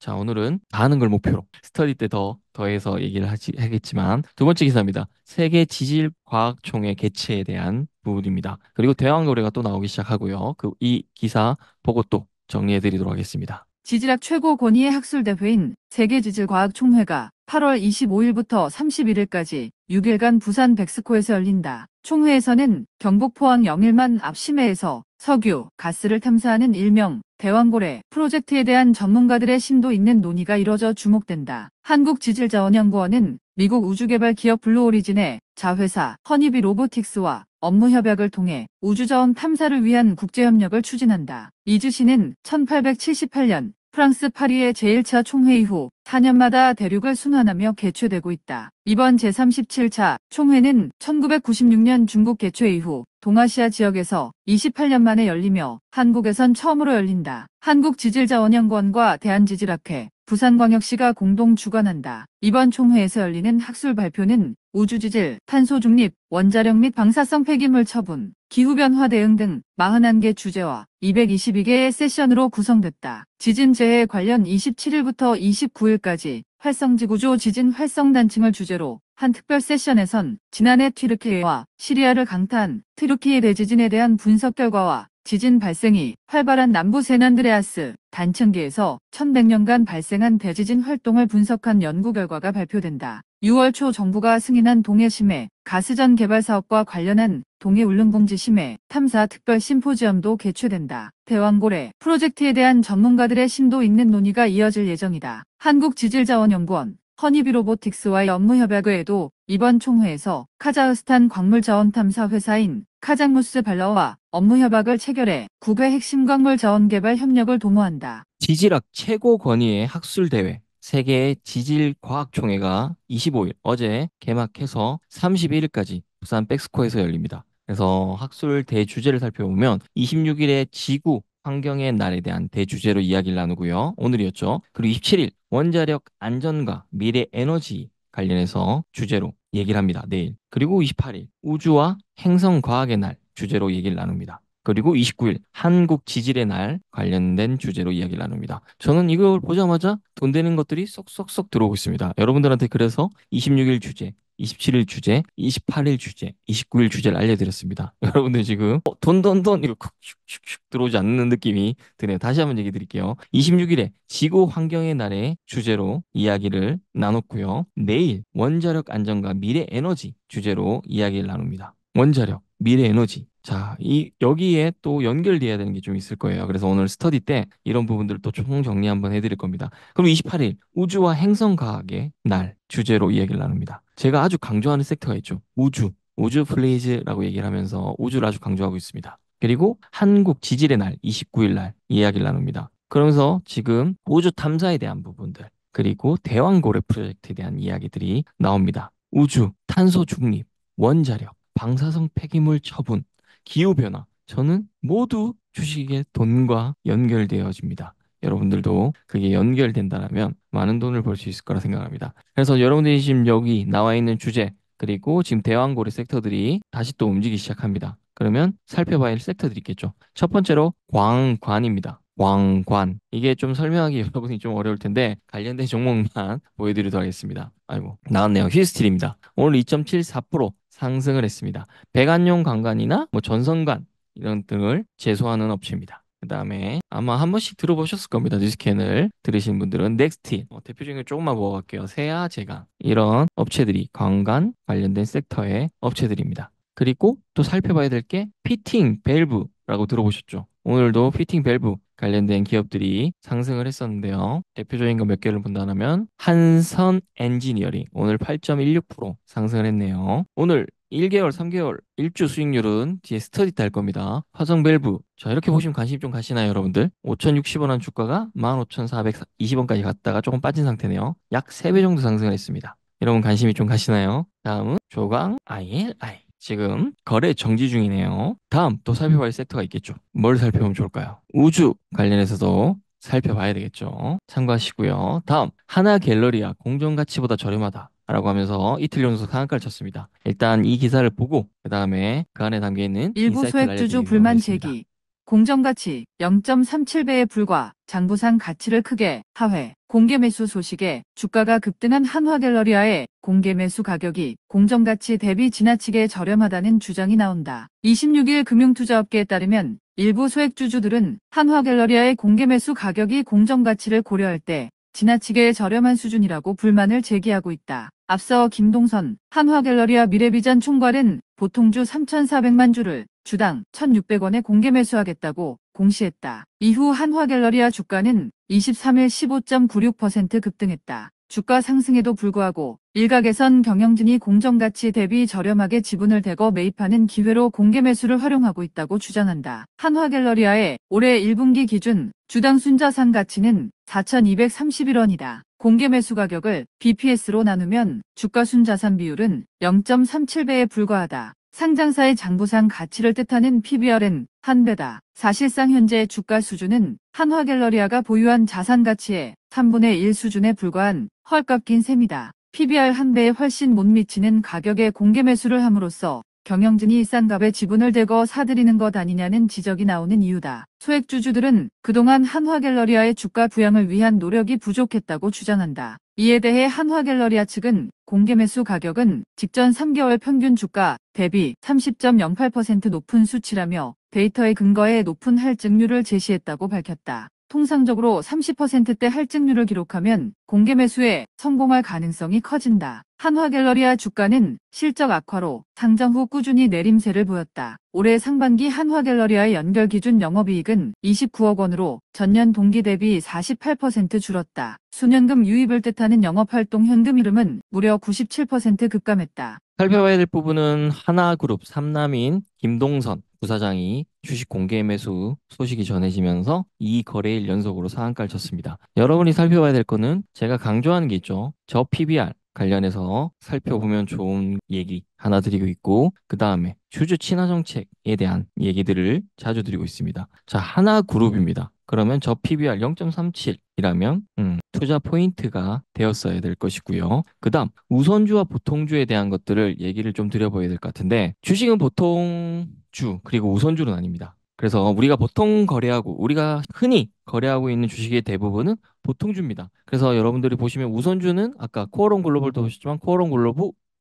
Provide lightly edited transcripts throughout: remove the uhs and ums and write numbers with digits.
자, 오늘은 다 하는 걸 목표로 스터디 때 더해서 얘기를 하겠지만 두 번째 기사입니다. 세계 지질과학총회 개최에 대한 부분입니다. 그리고 대왕노래가 또 나오기 시작하고요. 이 기사 보고 또 정리해 드리도록 하겠습니다. 지질학 최고 권위의 학술대회인 세계지질과학총회가 8월 25일부터 31일까지 6일간 부산 백스코에서 열린다. 총회에서는 경북 포항 영일만 앞 심해에서 석유, 가스를 탐사하는 일명 대왕고래 프로젝트에 대한 전문가들의 심도 있는 논의가 이뤄져 주목된다. 한국지질자원연구원은 미국 우주개발 기업 블루오리진의 자회사 허니비 로보틱스와 업무 협약을 통해 우주자원 탐사를 위한 국제협력을 추진한다. 이주시는 1878년 프랑스 파리의 제1차 총회 이후 4년마다 대륙을 순환하며 개최되고 있다. 이번 제37차 총회는 1996년 중국 개최 이후 동아시아 지역에서 28년 만에 열리며 한국에선 처음으로 열린다. 한국지질자원연구원과 대한지질학회, 부산광역시가 공동 주관한다. 이번 총회에서 열리는 학술 발표는 우주지질, 탄소중립, 원자력 및 방사성 폐기물 처분, 기후변화 대응 등 41개 주제와 222개의 세션으로 구성됐다. 지진재해 관련 27일부터 29일까지 활성지구조 지진 활성단층을 주제로 한 특별 세션에선 지난해 튀르키예와 시리아를 강타한 트루키예 대지진에 대한 분석 결과와 지진 발생이 활발한 남부 세난드레아스 단층계에서 1100년간 발생한 대지진 활동을 분석한 연구 결과가 발표된다. 6월 초 정부가 승인한 동해 심해 가스전 개발 사업과 관련한 동해 울릉봉지 심해 탐사 특별 심포지엄도 개최된다. 대왕고래 프로젝트에 대한 전문가들의 심도 있는 논의가 이어질 예정이다. 한국지질자원연구원 허니비로보틱스와의 업무 협약 외에도 이번 총회에서 카자흐스탄 광물자원 탐사 회사인 카장무스 발러와 업무 협약을 체결해 국외 핵심 광물 자원 개발 협력을 도모한다. 지질학 최고 권위의 학술대회 세계 지질과학총회가 25일 어제 개막해서 31일까지 부산 백스코에서 열립니다. 그래서 학술 대주제를 살펴보면 26일에 지구 환경의 날에 대한 대주제로 이야기를 나누고요. 오늘이었죠. 그리고 27일 원자력 안전과 미래 에너지 관련해서 주제로 얘기를 합니다. 내일. 그리고 28일 우주와 행성과학의 날 주제로 얘기를 나눕니다. 그리고 29일 한국 지질의 날 관련된 주제로 이야기를 나눕니다. 저는 이걸 보자마자 돈 되는 것들이 쏙쏙쏙 들어오고 있습니다. 여러분들한테 그래서 26일 주제, 27일 주제, 28일 주제, 29일 주제를 알려드렸습니다. 여러분들 지금 돈 이거 슉슉슉 들어오지 않는 느낌이 드네요. 다시 한번 얘기 드릴게요. 26일에 지구 환경의 날의 주제로 이야기를 나눴고요. 내일 원자력 안전과 미래 에너지 주제로 이야기를 나눕니다. 원자력, 미래 에너지. 자, 여기에 또 연결돼야 되는 게 좀 있을 거예요. 그래서 오늘 스터디 때 이런 부분들을 또 총 정리 한번 해드릴 겁니다. 그럼 28일 우주와 행성과학의 날 주제로 이야기를 나눕니다. 제가 아주 강조하는 섹터가 있죠. 우주 플레이즈라고 얘기를 하면서 우주를 아주 강조하고 있습니다. 그리고 한국 지질의 날 29일 날 이야기를 나눕니다. 그러면서 지금 우주 탐사에 대한 부분들 그리고 대왕고래 프로젝트에 대한 이야기들이 나옵니다. 우주, 탄소 중립, 원자력, 방사성 폐기물 처분, 기후변화. 저는 모두 주식의 돈과 연결되어집니다. 여러분들도 그게 연결된다면 많은 돈을 벌 수 있을 거라 생각합니다. 그래서 여러분들이 지금 여기 나와 있는 주제, 그리고 지금 대왕고래 섹터들이 다시 또 움직이기 시작합니다. 그러면 살펴봐야 할 섹터들이 있겠죠. 첫 번째로 광관입니다. 광관. 이게 좀 설명하기 여러분이 좀 어려울 텐데 관련된 종목만 보여드리도록 하겠습니다. 아이고, 나왔네요. 휘스틸입니다. 오늘 2.74% 상승을 했습니다. 배관용 관관이나 뭐 전선관 이런 등을 제소하는 업체입니다. 그 다음에 아마 한 번씩 들어보셨을 겁니다. 뉴스캔을 들으신 분들은 넥스틸 대표적인 거 조금만 먹어갈게요. 세아, 제강 이런 업체들이 관관 관련된 섹터의 업체들입니다. 그리고 또 살펴봐야 될 게 피팅 밸브라고 들어보셨죠? 오늘도 피팅 밸브 관련된 기업들이 상승을 했었는데요. 대표적인 거 몇 개를 본다면 한선 엔지니어링 오늘 8.16% 상승을 했네요. 오늘 1개월, 3개월, 일주 수익률은 뒤에 스터디 때 할 겁니다. 화성 밸브. 자, 이렇게 보시면 관심 좀 가시나요, 여러분들? 5,060원 한 주가가 15,420원까지 갔다가 조금 빠진 상태네요. 약 3배 정도 상승을 했습니다. 여러분 관심이 좀 가시나요? 다음은 조강 ILI. 지금 거래 정지 중이네요. 다음 또 살펴봐야 할 섹터가 있겠죠. 뭘 살펴보면 좋을까요? 우주 관련해서도 살펴봐야 되겠죠. 참고하시고요. 다음 하나 갤러리아 공정 가치보다 저렴하다. 라고 하면서 이틀 연속 상한가를 쳤습니다. 일단 이 기사를 보고 그 다음에 그 안에 담겨 있는 일부 인사이트를 소액주주 알려드리도록 불만 하겠습니다. 제기. 공정가치 0.37배에 불과 장부상 가치를 크게 하회. 공개매수 소식에 주가가 급등한 한화갤러리아의 공개매수 가격이 공정가치 대비 지나치게 저렴하다는 주장이 나온다. 26일 금융투자업계에 따르면 일부 소액주주들은 한화갤러리아의 공개매수 가격이 공정가치를 고려할 때 지나치게 저렴한 수준이라고 불만을 제기하고 있다. 앞서 김동선 한화갤러리아 미래비전 총괄은 보통주 3,400만 주를 주당 1,600원에 공개 매수하겠다고 공시했다. 이후 한화갤러리아 주가는 23일 15.96% 급등했다. 주가 상승에도 불구하고 일각에선 경영진이 공정가치 대비 저렴하게 지분을 대거 매입하는 기회로 공개 매수를 활용하고 있다고 주장한다. 한화갤러리아의 올해 1분기 기준 주당 순자산 가치는 4,231원이다. 공개 매수 가격을 BPS로 나누면 주가 순자산 비율은 0.37배에 불과하다. 상장사의 장부상 가치를 뜻하는 PBR은 한 배다. 사실상 현재 주가 수준은 한화갤러리아가 보유한 자산 가치의 3분의 1 수준에 불과한 헐값긴 셈이다. PBR 한 배에 훨씬 못 미치는 가격에 공개 매수를 함으로써 경영진이 싼 값에 지분을 대거 사들이는 것 아니냐는 지적이 나오는 이유다. 소액주주들은 그동안 한화갤러리아의 주가 부양을 위한 노력이 부족했다고 주장한다. 이에 대해 한화갤러리아 측은 공개 매수 가격은 직전 3개월 평균 주가 대비 30.08% 높은 수치라며 데이터에 근거해 높은 할증률을 제시했다고 밝혔다. 통상적으로 30%대 할증률을 기록하면 공개 매수에 성공할 가능성이 커진다. 한화갤러리아 주가는 실적 악화로 상장 후 꾸준히 내림세를 보였다. 올해 상반기 한화갤러리아의 연결 기준 영업이익은 29억 원으로 전년 동기 대비 48% 줄었다. 수년금 유입을 뜻하는 영업활동 현금 흐름은 무려 97% 급감했다. 살펴봐야 될 부분은 하나그룹 3남인 김동선 부사장이 주식 공개 매수 소식이 전해지면서 이 거래일 연속으로 상한가를 쳤습니다. 여러분이 살펴봐야 될 거는 제가 강조하는 게 있죠. 저 PBR 관련해서 살펴보면 좋은 얘기 하나 드리고 있고, 그 다음에 주주 친화 정책에 대한 얘기들을 자주 드리고 있습니다. 자, 하나그룹입니다. 그러면 저 PBR 0.37이라면 투자 포인트가 되었어야 될 것이고요. 그 다음 우선주와 보통주에 대한 것들을 얘기를 좀 드려봐야 될 것 같은데, 주식은 보통주 그리고 우선주는 아닙니다. 그래서 우리가 보통 거래하고 우리가 흔히 거래하고 있는 주식의 대부분은 보통주입니다. 그래서 여러분들이 보시면 우선주는 아까 코어롱 글로벌도 보셨지만 코어롱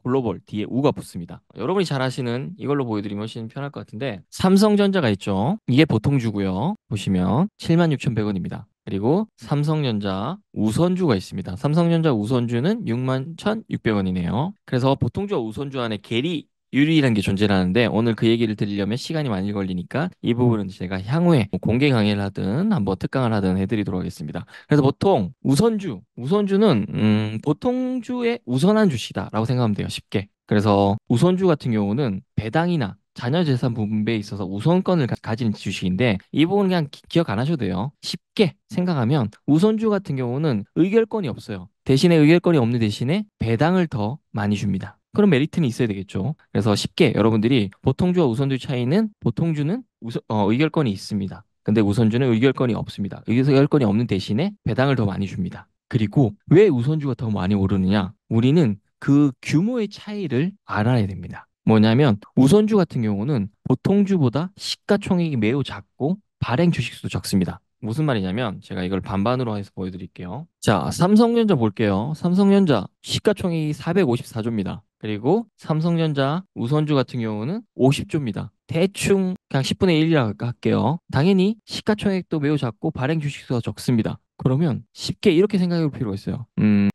글로벌 뒤에 우가 붙습니다. 여러분이 잘 아시는 이걸로 보여드리면 훨씬 편할 것 같은데, 삼성전자가 있죠. 이게 보통주고요. 보시면 76,100원입니다. 그리고 삼성전자 우선주가 있습니다. 삼성전자 우선주는 61,600원이네요. 그래서 보통주와 우선주 안에 계리 유리라는 게 존재를 하는데, 오늘 그 얘기를 드리려면 시간이 많이 걸리니까 이 부분은 제가 향후에 뭐 공개 강의를 하든 한번 특강을 하든 해드리도록 하겠습니다. 그래서 보통 우선주는 보통주의 우선한 주시다라고 생각하면 돼요. 쉽게. 그래서 우선주 같은 경우는 배당이나 자녀 재산 분배에 있어서 우선권을 가진 주식인데, 이 부분은 그냥 기억 안 하셔도 돼요. 쉽게 생각하면 우선주 같은 경우는 의결권이 없어요. 대신에 의결권이 없는 대신에 배당을 더 많이 줍니다. 그런 메리트는 있어야 되겠죠. 그래서 쉽게 여러분들이 보통주와 우선주 차이는, 보통주는 의결권이 있습니다. 근데 우선주는 의결권이 없습니다. 의결권이 없는 대신에 배당을 더 많이 줍니다. 그리고 왜 우선주가 더 많이 오르느냐? 우리는 그 규모의 차이를 알아야 됩니다. 뭐냐면 우선주 같은 경우는 보통주보다 시가총액이 매우 작고 발행 주식수도 적습니다. 무슨 말이냐면 제가 이걸 반반으로 해서 보여드릴게요. 자, 삼성전자 볼게요. 삼성전자 시가총액이 454조입니다. 그리고 삼성전자 우선주 같은 경우는 50조입니다. 대충 그냥 10분의 1이라고 할게요. 당연히 시가총액도 매우 작고 발행 주식수가 적습니다. 그러면 쉽게 이렇게 생각해 볼 필요가 있어요.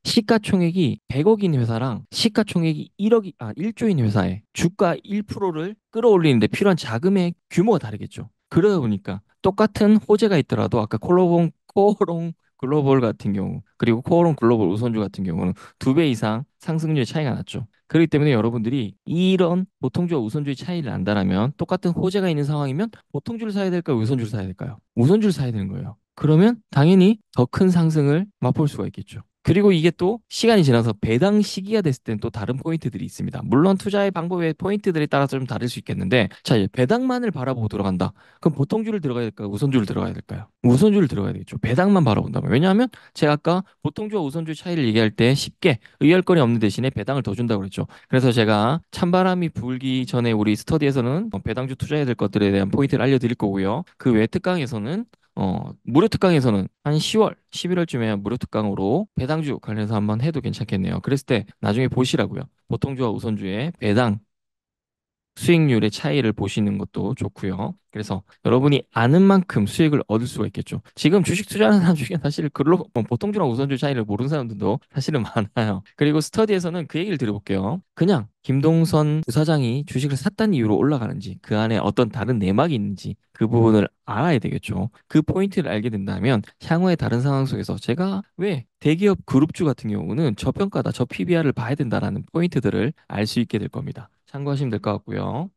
시가총액이 100억인 회사랑 시가총액이 1조인 회사에 주가 1%를 끌어올리는데 필요한 자금의 규모가 다르겠죠. 그러다 보니까 똑같은 호재가 있더라도 아까 코어롱 글로벌 같은 경우, 그리고 코어롱 글로벌 우선주 같은 경우는 2배 이상 상승률의 차이가 났죠. 그렇기 때문에 여러분들이 이런 보통주와 우선주의 차이를 안다라면, 똑같은 호재가 있는 상황이면 보통주를 사야 될까요? 우선주를 사야 될까요? 우선주를 사야 되는 거예요. 그러면 당연히 더 큰 상승을 맛볼 수가 있겠죠. 그리고 이게 또 시간이 지나서 배당 시기가 됐을 때는 또 다른 포인트들이 있습니다. 물론 투자의 방법의 포인트들에 따라서 좀 다를 수 있겠는데, 자, 이제 배당만을 바라보고 들어간다. 그럼 보통주를 들어가야 될까요? 우선주를 들어가야 될까요? 우선주를 들어가야 되겠죠. 배당만 바라본다면. 왜냐하면 제가 아까 보통주와 우선주 차이를 얘기할 때 쉽게 의열권이 없는 대신에 배당을 더 준다고 그랬죠. 그래서 제가 찬바람이 불기 전에 우리 스터디에서는 배당주 투자해야 될 것들에 대한 포인트를 알려드릴 거고요. 그 외 특강에서는 무료 특강에서는 한 10월, 11월쯤에 무료 특강으로 배당주 관련해서 한번 해도 괜찮겠네요. 그랬을 때 나중에 보시라고요. 보통주와 우선주의 배당 수익률의 차이를 보시는 것도 좋고요. 그래서 여러분이 아는 만큼 수익을 얻을 수가 있겠죠. 지금 주식 투자하는 사람 중에 사실 보통주랑 우선주 차이를 모르는 사람들도 사실은 많아요. 그리고 스터디에서는 그 얘기를 드려볼게요. 그냥 김동선 부사장이 주식을 샀다는 이유로 올라가는지 그 안에 어떤 다른 내막이 있는지 그 부분을 알아야 되겠죠. 그 포인트를 알게 된다면 향후의 다른 상황 속에서 제가 왜 대기업 그룹주 같은 경우는 저평가다, 저 PBR을 봐야 된다라는 포인트들을 알 수 있게 될 겁니다. 참고하시면 될 것 같고요.